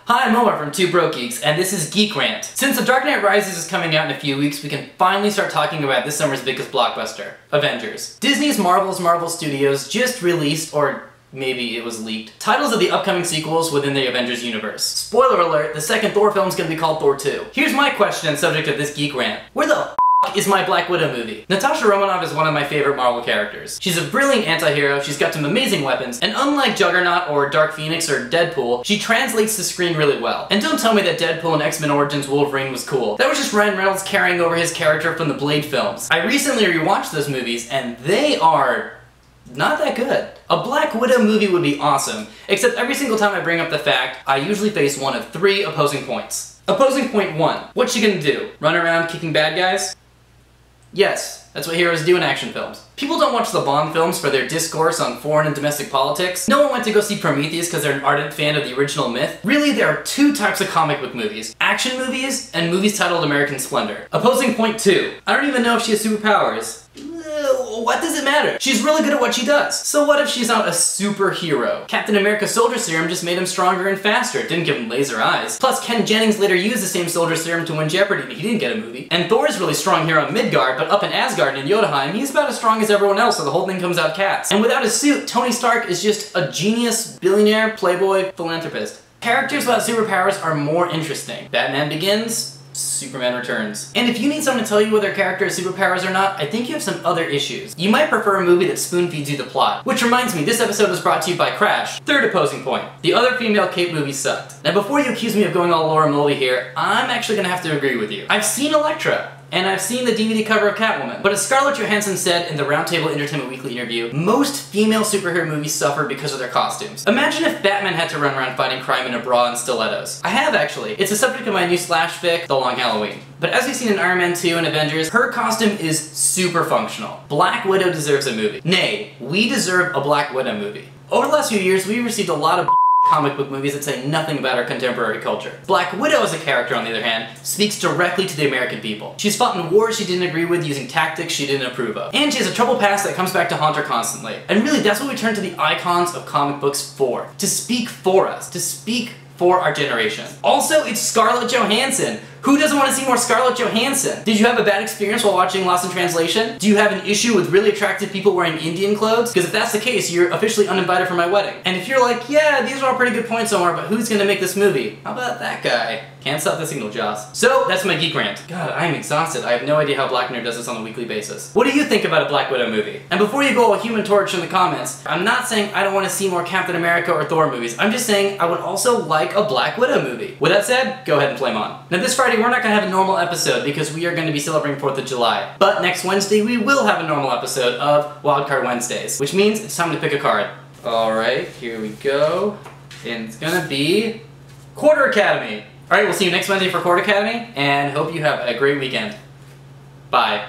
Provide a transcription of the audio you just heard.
Hi, I'm Omar from Two Broke Geeks, and this is Geek Rant. Since The Dark Knight Rises is coming out in a few weeks, we can finally start talking about this summer's biggest blockbuster, Avengers. Disney's Marvel Studios just released, or maybe it was leaked, titles of the upcoming sequels within the Avengers universe. Spoiler alert, the second Thor film is going to be called Thor 2. Here's my question and subject of this Geek Rant. Where the f is my Black Widow movie? Natasha Romanoff is one of my favorite Marvel characters. She's a brilliant anti-hero, she's got some amazing weapons, and unlike Juggernaut or Dark Phoenix or Deadpool, she translates the screen really well. And don't tell me that Deadpool and X-Men Origins Wolverine was cool. That was just Ryan Reynolds carrying over his character from the Blade films. I recently rewatched those movies, and they are not that good. A Black Widow movie would be awesome, except every single time I bring up the fact, I usually face one of three opposing points. Opposing point 1. What's she gonna do? Run around kicking bad guys? Yes, that's what heroes do in action films. People don't watch the Bond films for their discourse on foreign and domestic politics. No one went to go see Prometheus because they're an ardent fan of the original myth. Really, there are two types of comic book movies. Action movies and movies titled American Splendor. Opposing point 2. I don't even know if she has superpowers. What does it matter? She's really good at what she does. So what if she's not a superhero? Captain America's Soldier Serum just made him stronger and faster. It didn't give him laser eyes. Plus, Ken Jennings later used the same Soldier Serum to win Jeopardy, but he didn't get a movie. And Thor's really strong here on Midgard, but up in Asgard and in Jotunheim, he's about as strong as everyone else, so the whole thing comes out cats. And without a suit, Tony Stark is just a genius, billionaire, playboy, philanthropist. Characters without superpowers are more interesting. Batman Begins, Superman Returns. And if you need someone to tell you whether a character has superpowers or not, I think you have some other issues. You might prefer a movie that spoon-feeds you the plot. Which reminds me, this episode was brought to you by Crash. Third opposing point. The other female cape movie sucked. Now before you accuse me of going all Laura Mulvey here, I'm actually gonna have to agree with you. I've seen Elektra. And I've seen the DVD cover of Catwoman. But as Scarlett Johansson said in the Roundtable Entertainment Weekly interview, most female superhero movies suffer because of their costumes. Imagine if Batman had to run around fighting crime in a bra and stilettos. I have actually. It's the subject of my new slash fic, The Long Halloween. But as we've seen in Iron Man 2 and Avengers, her costume is super functional. Black Widow deserves a movie. Nay, we deserve a Black Widow movie. Over the last few years, we've received a lot of comic book movies that say nothing about our contemporary culture. Black Widow as a character, on the other hand, speaks directly to the American people. She's fought in wars she didn't agree with using tactics she didn't approve of. And she has a troubled past that comes back to haunt her constantly. And really, that's what we turn to the icons of comic books for. To speak for us. To speak for our generation. Also, it's Scarlett Johansson. Who doesn't want to see more Scarlett Johansson? Did you have a bad experience while watching Lost in Translation? Do you have an issue with really attractive people wearing Indian clothes? Because if that's the case, you're officially uninvited for my wedding. And if you're like, yeah, these are all pretty good points, Omar, but who's gonna make this movie? How about that guy? Can't stop the signal, Joss. So, that's my Geek Rant. God, I'm exhausted. I have no idea how Black Nerd does this on a weekly basis. What do you think about a Black Widow movie? And before you go a Human Torch in the comments, I'm not saying I don't want to see more Captain America or Thor movies. I'm just saying I would also like a Black Widow movie. With that said, go ahead and flame on. Now this Friday, we're not gonna have a normal episode because we are going to be celebrating 4th of July. But next Wednesday, we will have a normal episode of Wildcard Wednesdays, which means it's time to pick a card. Alright, here we go. And it's gonna be Quarter Academy. Alright, we'll see you next Wednesday for Quarter Academy, and hope you have a great weekend. Bye.